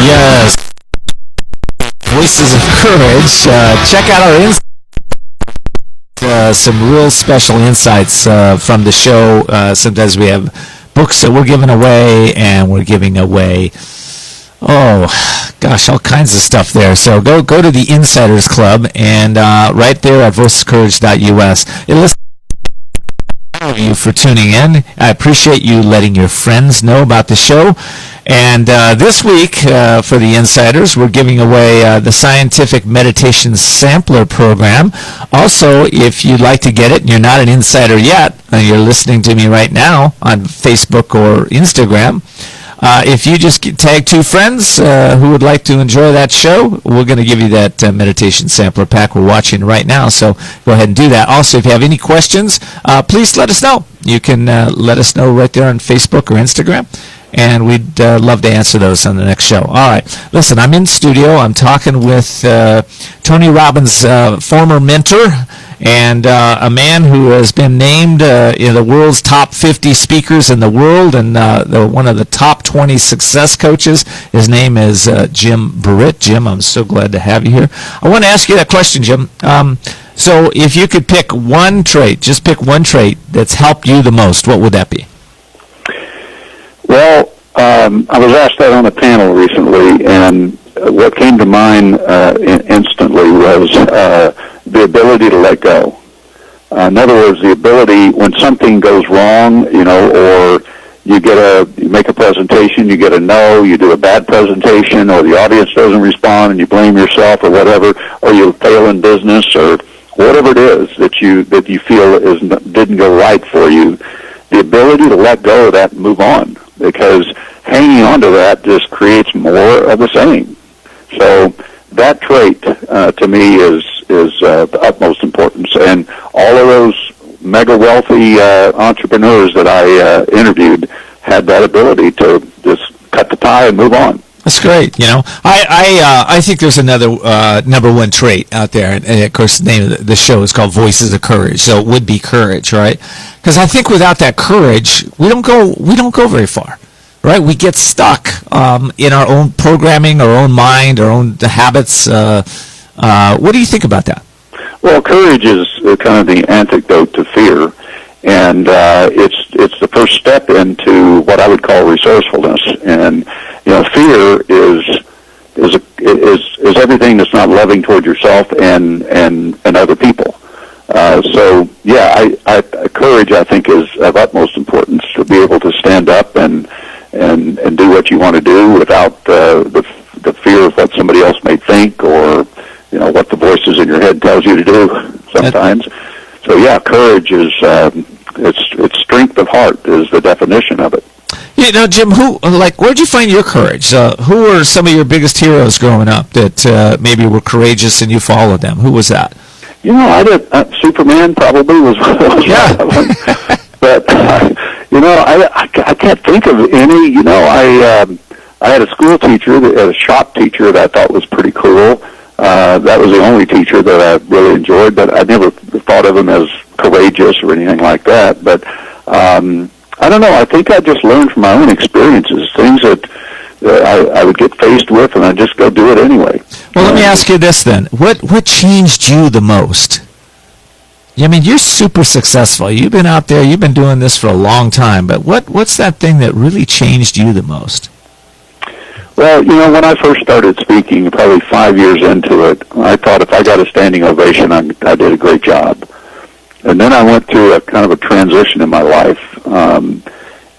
[SPEAKER 5] Yes. Voices of Courage. Check out our some real special insights from the show. Sometimes we have books that we're giving away, and we're giving away, all kinds of stuff there. So go to the Insiders Club, and right there at voicesofcourage.us. Thank you for tuning in. I appreciate you letting your friends know about the show. And this week, for the Insiders, we're giving away the Scientific Meditation Sampler Program. Also, if you'd like to get it and you're not an insider yet, you're listening to me right now on Facebook or Instagram, if you just tag two friends who would like to enjoy that show, we're going to give you that meditation sampler pack. We're watching right now, so go ahead and do that. Also, if you have any questions, please let us know. You can let us know right there on Facebook or Instagram, and we'd love to answer those on the next show. All right. Listen, I'm in studio. I'm talking with Tony Robbins' former mentor, and a man who has been named in the world's top 50 speakers in the world, and one of the top 20 success coaches. His name is Jim Britt. Jim, I'm so glad to have you here. I want to ask you that question, Jim. So if you could pick one trait, just pick one trait that's helped you the most, what would that be?
[SPEAKER 6] Well, I was asked that on a panel recently, and what came to mind instantly was the ability to let go. In other words, the ability when something goes wrong, or you make a presentation, you get a no, you do a bad presentation, or the audience doesn't respond, and you blame yourself or whatever, or you fail in business, or whatever it is that you feel didn't go right for you. The ability to let go of that and move on, because hanging on to that just creates more of the same. So that trait, to me, is the utmost importance. And all of those mega wealthy entrepreneurs that I interviewed had that ability to just cut the tie and move on.
[SPEAKER 5] That's great. I think there's another number one trait out there, and of course the name of the show is called Voices of Courage, so it would be courage, right? Because I think without that courage, we don't go very far, right? We get stuck in our own programming, our own mind, our own habits. What do you think about that?
[SPEAKER 6] Well, courage is kind of the antidote to fear, and it's the first step into what I would call resourcefulness. And fear is everything that's not loving toward yourself and other people. So yeah, courage I think is of utmost importance, to be able to stand up and do what you want to do without the fear of what somebody else may think, or what the voices in your head tells you to do sometimes. So yeah, courage is it's strength of heart is the definition of it.
[SPEAKER 5] You know, Jim, where'd you find your courage? Who were some of your biggest heroes growing up that maybe were courageous and you followed them? Who was that?
[SPEAKER 6] You know, I did. Superman probably was
[SPEAKER 5] Yeah.
[SPEAKER 6] one of them. But you know, I can't think of any. You know, I had a school teacher, a shop teacher that I thought was pretty cool. That was the only teacher that I really enjoyed, but I never thought of him as courageous or anything like that. But I don't know. I think I just learned from my own experiences, things that I would get faced with, and I'd just go do it anyway.
[SPEAKER 5] Well, let me ask you this then. What changed you the most? I mean, you're super successful. You've been out there. You've been doing this for a long time. But what's that thing that really changed you the most?
[SPEAKER 6] Well, you know, when I first started speaking, probably 5 years into it, I thought if I got a standing ovation, I did a great job. And then I went through a kind of a transition in my life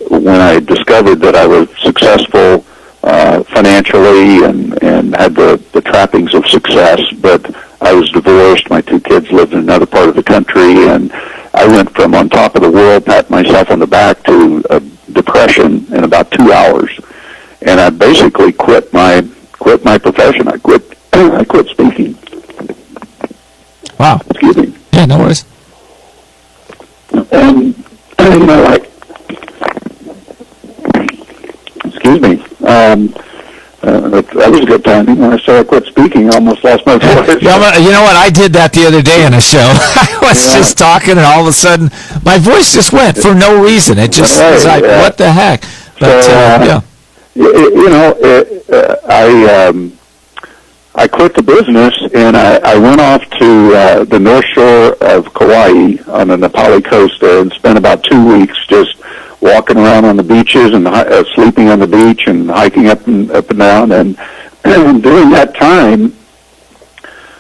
[SPEAKER 6] when I discovered that I was successful financially and had the trappings of success, but I was divorced. My 2 kids lived in another part of the country, and I went from on top of the world, pat myself on the back, to a depression in about 2 hours. And I basically quit my profession. I quit speaking.
[SPEAKER 5] Wow.
[SPEAKER 6] Excuse me.
[SPEAKER 5] Yeah, no worries.
[SPEAKER 6] And you know, excuse me. That was a good timing. When I said I quit speaking, I almost lost my voice.
[SPEAKER 5] Yeah, you know what? I did that the other day in a show. I was just talking, and all of a sudden, my voice just went for no reason. It just was like, what the heck? But yeah.
[SPEAKER 6] You know, I quit the business, and I went off to the North Shore of Kauai on the Napali coast there and spent about 2 weeks just walking around on the beaches and sleeping on the beach and hiking up and down. And during that time,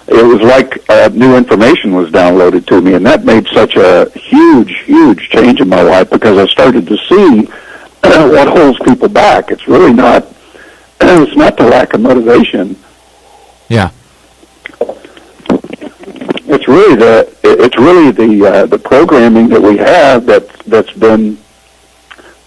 [SPEAKER 6] it was like new information was downloaded to me, and that made such a huge change in my life because I started to see what holds people back. It's really not. It's not the lack of motivation.
[SPEAKER 5] Yeah.
[SPEAKER 6] It's really the programming that we have that's been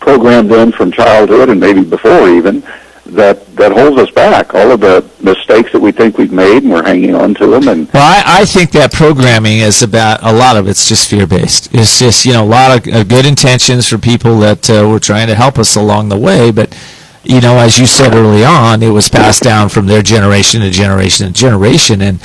[SPEAKER 6] programmed in from childhood and maybe before even that holds us back. All of the mistakes that we think we've made, and we're hanging on to them. And
[SPEAKER 5] well, I think that programming is about a lot of it's just fear-based. It's just, you know, a lot of good intentions for people that were trying to help us along the way, but you know, as you said early on, it was passed down from their generation to generation to generation, and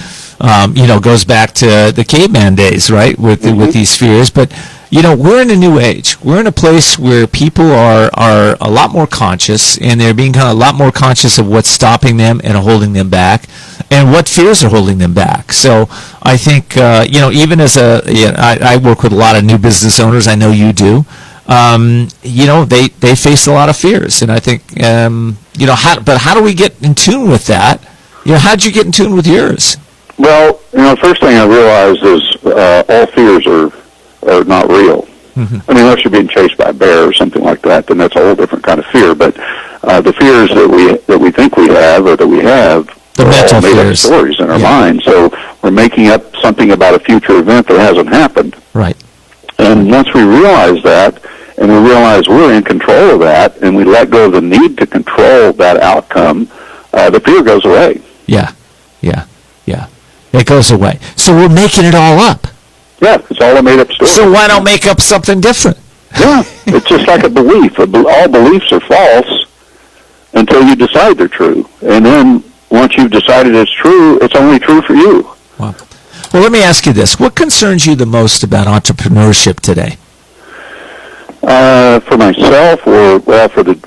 [SPEAKER 5] you know, goes back to the caveman days, right? With these fears, but you know, we're in a new age. We're in a place where people are a lot more conscious, and they're being kind of a lot more conscious of what's stopping them and holding them back, and what fears are holding them back. So I think you know, even as I work with a lot of new business owners. I know you do. You know, they face a lot of fears, and I think you know, how do we get in tune with that? You know, how'd you get in tune with yours?
[SPEAKER 6] well, you know, the first thing I realized is all fears are not real. Mm-hmm. I mean, unless you're being chased by a bear or something like that, then that's a whole different kind of fear. But the fears that we think we have or that we have
[SPEAKER 5] the mental fears,
[SPEAKER 6] stories in our mind. So we're making up something about a future event that hasn't happened.
[SPEAKER 5] Right.
[SPEAKER 6] And once we realize that, and we realize we're in control of that, and we let go of the need to control that outcome, the fear goes away.
[SPEAKER 5] Yeah. It goes away. So we're making it all up.
[SPEAKER 6] Yeah, it's all a made-up story.
[SPEAKER 5] So why not make up something different?
[SPEAKER 6] Yeah, it's just like a belief. All beliefs are false until you decide they're true. And then once you've decided it's true, it's only true for you.
[SPEAKER 5] Wow. Well, let me ask you this. What concerns you the most about entrepreneurship today?
[SPEAKER 6] For myself,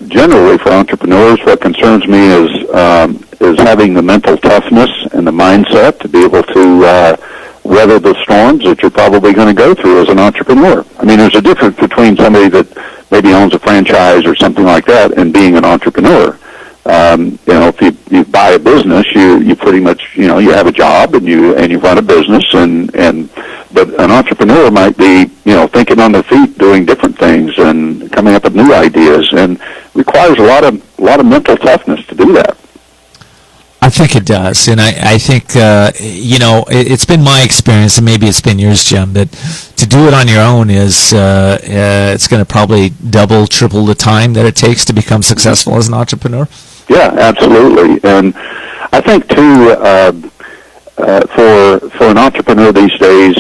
[SPEAKER 6] generally for entrepreneurs, what concerns me is having the mental toughness and the mindset to be able to weather the storms that you're probably going to go through as an entrepreneur. I mean, there's a difference between somebody that maybe owns a franchise or something like that and being an entrepreneur. You know, if you buy a business, you pretty much, you know, you have a job and you run a business, but an entrepreneur might be, you know, thinking on their feet, doing different things and coming up with new ideas, and requires a lot of mental toughness to do that.
[SPEAKER 5] I think it does, and I think it's been my experience, and maybe it's been yours, Jim, that to do it on your own is it's going to probably double, triple the time that it takes to become successful as an entrepreneur.
[SPEAKER 6] Yeah, absolutely, and I think too for an entrepreneur these days,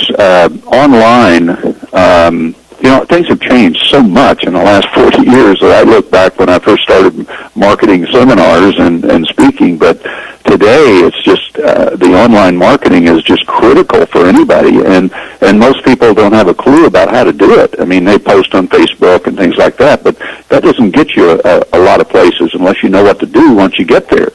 [SPEAKER 6] online. Things have changed so much in the last 40 years that I look back when I first started marketing seminars and speaking. But today, it's just the online marketing is just critical for anybody, and most people don't have a clue about how to do it. I mean, they post on Facebook and things like that, but that doesn't get you a lot of places unless you know what to do once you get there.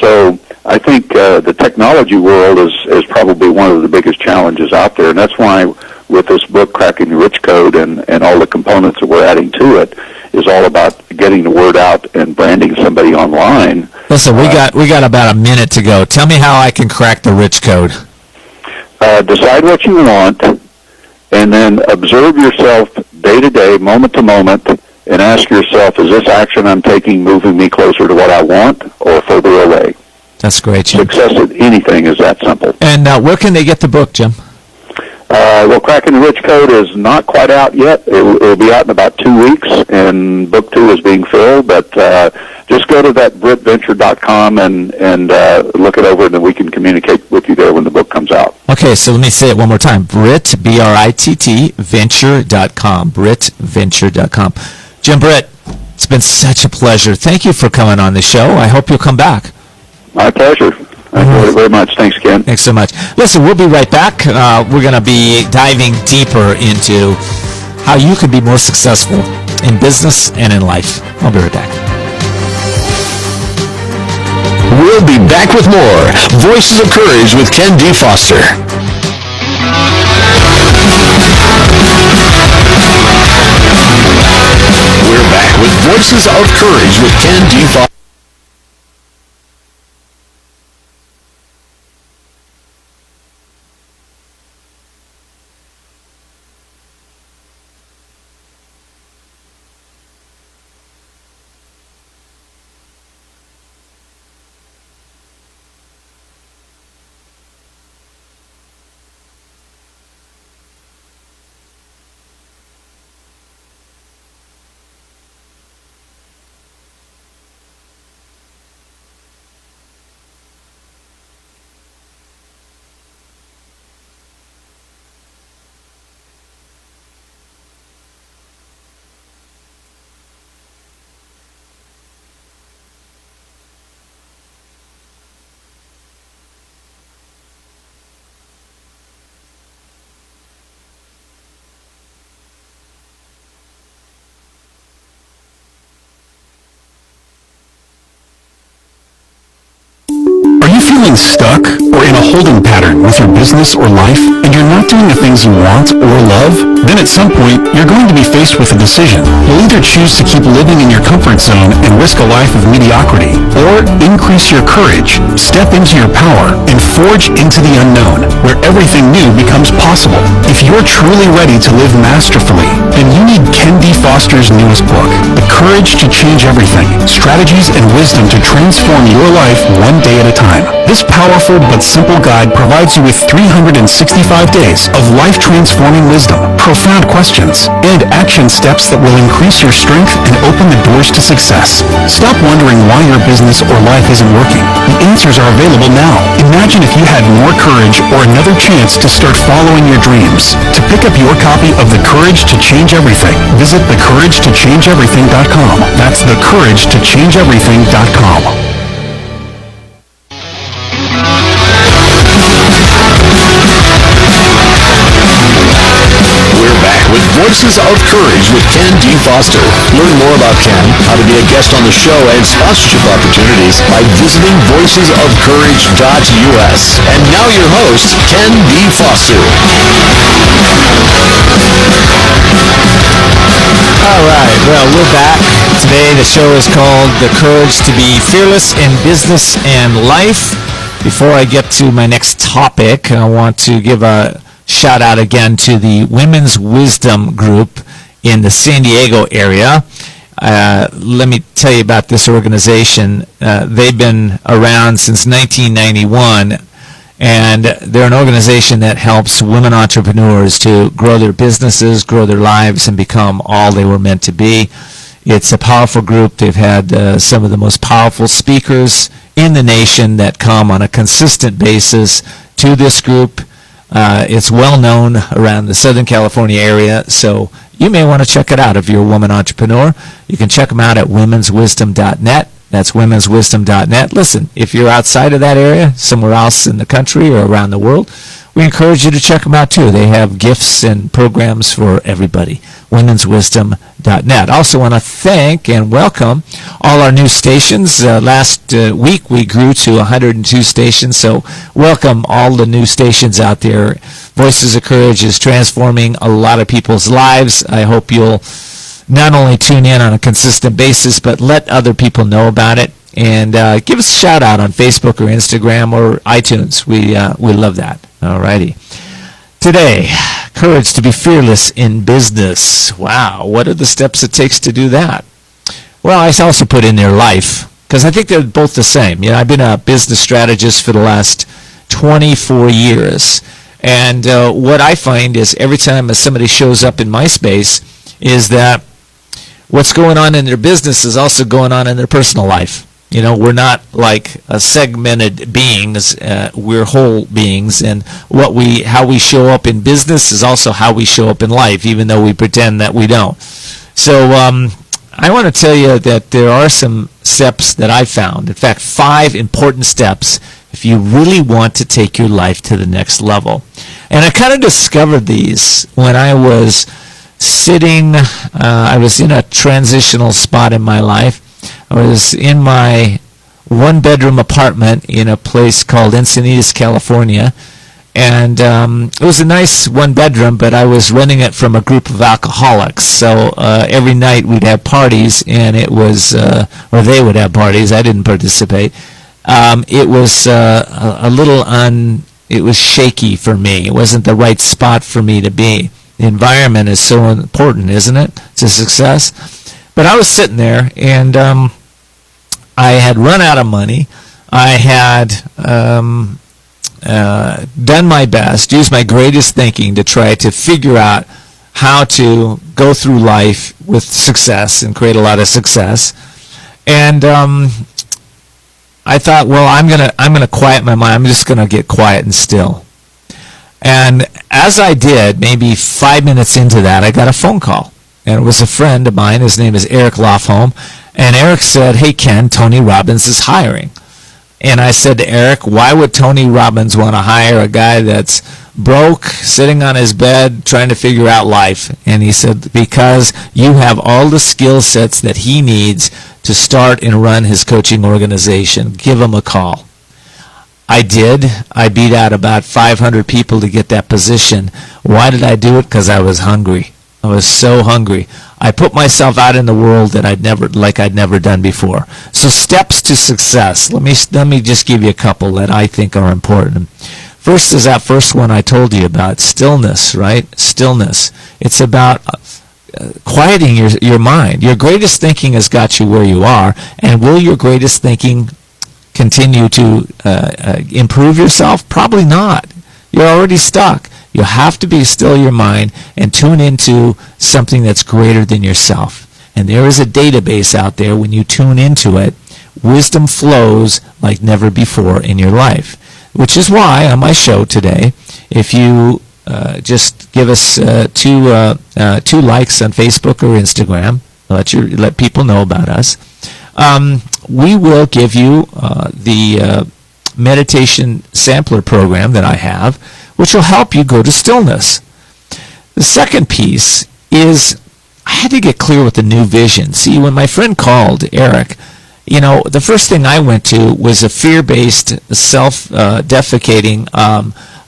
[SPEAKER 6] So I think the technology world is probably one of the biggest challenges out there, and that's why with this book, Cracking the Rich Code, and all the components that we're adding to it, is all about getting the word out and branding somebody online.
[SPEAKER 5] Listen, we got about a minute to go. Tell me how I can crack the Rich Code.
[SPEAKER 6] Decide what you want, and then observe yourself day to day, moment to moment, and ask yourself, is this action I'm taking moving me closer to what I want or further away?
[SPEAKER 5] That's great, Jim.
[SPEAKER 6] Success at anything is that simple.
[SPEAKER 5] And where can they get the book, Jim?
[SPEAKER 6] Well, Cracking the Rich Code is not quite out yet. It'll be out in about 2 weeks, and book 2 is being filled. But just go to that brittventure.com and look it over, and then we can communicate with you there when the book comes out.
[SPEAKER 5] Okay, so let me say it one more time. Britt, B-R-I-T-T, venture.com, brittventure.com. Jim Britt, it's been such a pleasure. Thank you for coming on the show. I hope you'll come back.
[SPEAKER 6] My pleasure. I enjoyed it very much. Thanks, Ken.
[SPEAKER 5] Thanks so much. Listen, we'll be right back. We're going to be diving deeper into how you can be more successful in business and in life. I'll be right back.
[SPEAKER 4] We'll be back with more Voices of Courage with Ken D. Foster. We're back with Voices of Courage with Ken D. Foster.
[SPEAKER 7] Feeling stuck or in a holding pattern with your business or life, and you're not doing the things you want or love? Then at some point, you're going to be faced with a decision. You'll either choose to keep living in your comfort zone and risk a life of mediocrity, or increase your courage, step into your power, and forge into the unknown, where everything new becomes possible. If you're truly ready to live masterfully, then you need Ken D. Foster's newest book, The Courage to Change Everything, Strategies and Wisdom to Transform Your Life One Day at a Time. This powerful but simple guide provides you with 365 days of life-transforming wisdom, profound questions, and action steps that will increase your strength and open the doors to success. Stop wondering why your business or life isn't working. The answers are available now. Imagine if you had more courage or another chance to start following your dreams. To pick up your copy of The Courage to Change Everything, visit thecouragetochangeeverything.com. That's thecouragetochangeeverything.com.
[SPEAKER 4] With Voices of Courage with Ken D. Foster. Learn more about Ken, how to be a guest on the show, and sponsorship opportunities by visiting voicesofcourage.us. And now your host, Ken D. Foster.
[SPEAKER 5] All right, well, we're back. Today the show is called The Courage to be Fearless in Business and Life. Before I get to my next topic, I want to give a shout out again to the Women's Wisdom Group in the San Diego area. let me tell you about this organization. They've been around since 1991, and they're an organization that helps women entrepreneurs to grow their businesses, grow their lives, and become all they were meant to be. It's a powerful group. They've had some of the most powerful speakers in the nation that come on a consistent basis to this group. It's well known around the Southern California area, so you may want to check it out if you're a woman entrepreneur. You can check them out at womenswisdom.net. That's womenswisdom.net. Listen, if you're outside of that area, somewhere else in the country or around the world, we encourage you to check them out too. They have gifts and programs for everybody. womenswisdom.net. Also want to thank and welcome all our new stations. Last week we grew to 102 stations, so welcome all the new stations out there. Voices of Courage is transforming a lot of people's lives. I hope you'll not only tune in on a consistent basis, but let other people know about it. And give us a shout out on Facebook or Instagram or iTunes. We love that. Alrighty. Today, courage to be fearless in business. Wow, what are the steps it takes to do that? Well, I also put in there life, because I think they're both the same. You know, I've been a business strategist for the last 24 years. And what I find is every time somebody shows up in my space is that what's going on in their business is also going on in their personal life. You know, we're not like segmented beings. We're whole beings, and how we show up in business is also how we show up in life, even though we pretend that we don't. So I want to tell you that there are some steps that I found. In fact, 5 important steps if you really want to take your life to the next level. And I kind of discovered these when I was I was in a transitional spot in my life. I was in my 1-bedroom apartment in a place called Encinitas, California. And it was a nice 1-bedroom, but I was renting it from a group of alcoholics. So every night we'd have parties, and it was, or they would have parties. I didn't participate. It was it was shaky for me. It wasn't the right spot for me to be. The environment is so important, isn't it, to success? But I was sitting there, and I had run out of money. I had done my best, used my greatest thinking to try to figure out how to go through life with success and create a lot of success. And I thought, well, I'm gonna quiet my mind. I'm just gonna get quiet and still. And as I did, maybe 5 minutes into that, I got a phone call. And it was a friend of mine. His name is Eric Lofholm. And Eric said, "Hey, Ken, Tony Robbins is hiring." And I said to Eric, "Why would Tony Robbins want to hire a guy that's broke, sitting on his bed, trying to figure out life?" And he said, "Because you have all the skill sets that he needs to start and run his coaching organization. Give him a call." I did. I beat out about 500 people to get that position. Why did I do it? Because I was hungry. I was so hungry. I put myself out in the world that I'd never done before. So steps to success. Let me just give you a couple that I think are important. First is that first one I told you about, stillness, right? Stillness. It's about quieting your mind. Your greatest thinking has got you where you are, and will your greatest thinking continue to improve yourself? Probably not. You're already stuck. You have to be still your mind and tune into something that's greater than yourself. And there is a database out there. When you tune into it, wisdom flows like never before in your life. Which is why on my show today, if you just give us two likes on Facebook or Instagram, let people know about us, we will give you the meditation sampler program that I have, which will help you go to stillness. The second piece is I had to get clear with the new vision. See, when my friend called, Eric, the first thing I went to was a fear-based, self-defecating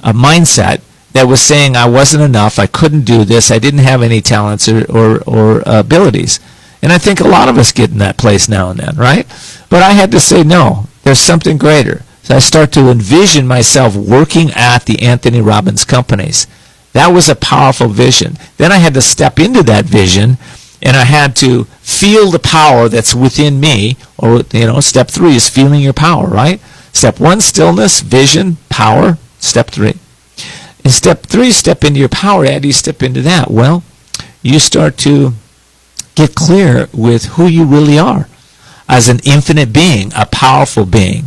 [SPEAKER 5] mindset that was saying I wasn't enough, I couldn't do this, I didn't have any talents or abilities. And I think a lot of us get in that place now and then, right? But I had to say, no, there's something greater. So I start to envision myself working at the Anthony Robbins companies. That was a powerful vision. Then I had to step into that vision And I had to feel the power that's within me, or, step 3 is feeling your power, right? Step 1, stillness, vision, power. Step 3. In step 3, step into your power. How do you step into that? Well, you start to get clear with who you really are as an infinite being, a powerful being.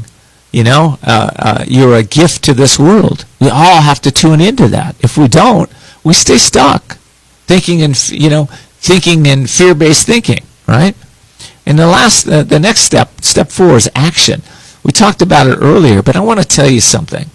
[SPEAKER 5] You're a gift to this world. We all have to tune into that. If we don't, we stay stuck, thinking in fear-based thinking, right? And the next step 4, is action. We talked about it earlier, but I want to tell you something.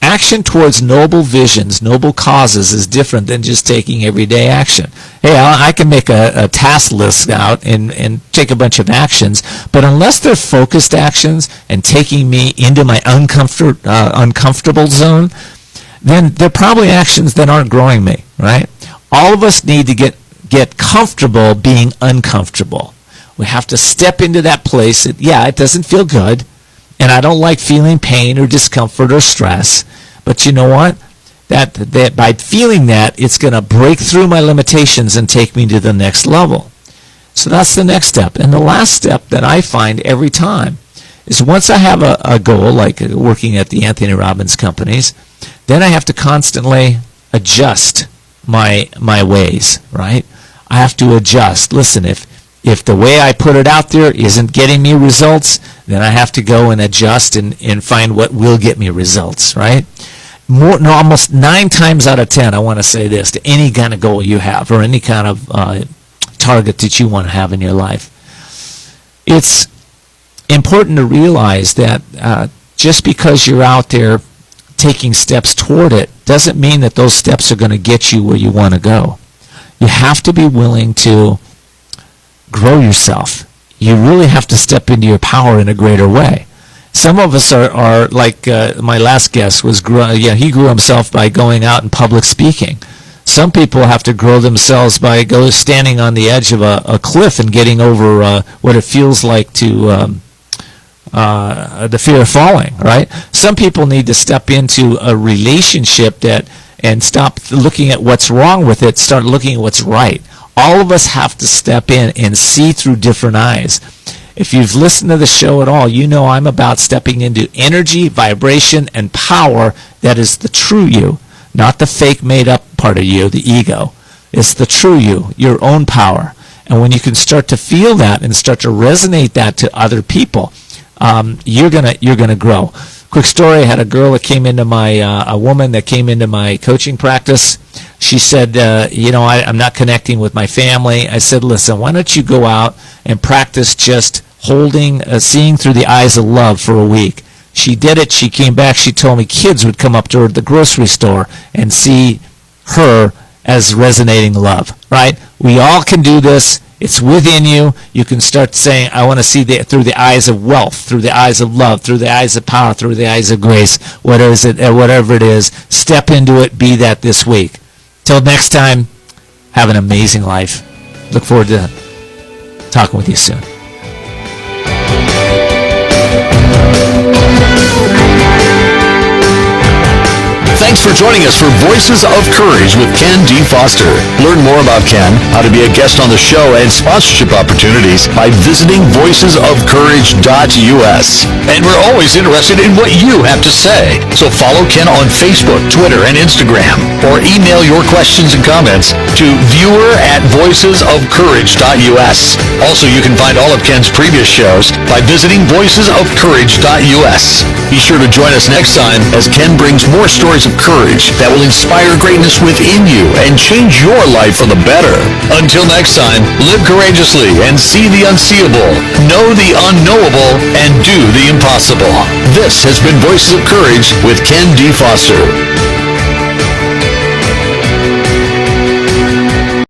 [SPEAKER 5] Action towards noble visions, noble causes is different than just taking everyday action. Hey, I can make a task list out and take a bunch of actions, but unless they're focused actions and taking me into my uncomfortable zone, then they're probably actions that aren't growing me, right? All of us need to get comfortable being uncomfortable. We have to step into that place that, it doesn't feel good, and I don't like feeling pain or discomfort or stress. But you know what? That by feeling that, it's going to break through my limitations and take me to the next level. So that's the next step. And the last step that I find every time is once I have a goal, like working at the Anthony Robbins companies, then I have to constantly adjust my ways, right? I have to adjust. Listen, if the way I put it out there isn't getting me results, then I have to go and adjust and find what will get me results, right? Almost 9 times out of 10, I want to say this, to any kind of goal you have or any kind of target that you want to have in your life. It's important to realize that just because you're out there taking steps toward it doesn't mean that those steps are going to get you where you want to go. You have to be willing to grow yourself. You really have to step into your power in a greater way. Some of us are like my last guest he grew himself by going out and public speaking. Some people have to grow themselves by standing on the edge of a cliff and getting over what it feels like to the fear of falling, right? Some people need to step into a relationship and stop looking at what's wrong with it, start looking at what's right. All of us have to step in and see through different eyes. If you've listened to the show at all, you know I'm about stepping into energy, vibration, and power that is the true you, not the fake made-up part of you, the ego. It's the true you, your own power. And when you can start to feel that and start to resonate that to other people, you're gonna grow. Quick story: I had a girl that came into a woman that came into my coaching practice. She said, I'm not connecting with my family. I said, listen, why don't you go out and practice just seeing through the eyes of love for a week. She did it. She came back. She told me kids would come up to her at the grocery store and see her as resonating love, right? We all can do this. It's within you. You can start saying, I want to see through the eyes of wealth, through the eyes of love, through the eyes of power, through the eyes of grace, whatever it is. Step into it. Be that this week. Till next time, have an amazing life. Look forward to talking with you soon.
[SPEAKER 4] Thanks for joining us for Voices of Courage with Ken D. Foster. Learn more about Ken, how to be a guest on the show, and sponsorship opportunities by visiting voicesofcourage.us. And we're always interested in what you have to say. So follow Ken on Facebook, Twitter, and Instagram, or email your questions and comments to viewer@voicesofcourage.us. Also, you can find all of Ken's previous shows by visiting voicesofcourage.us. Be sure to join us next time as Ken brings more stories of courage that will inspire greatness within you and change your life for the better. Until next time, live courageously and see the unseeable, know the unknowable, and do the impossible. This has been Voices of Courage with Ken D. Foster.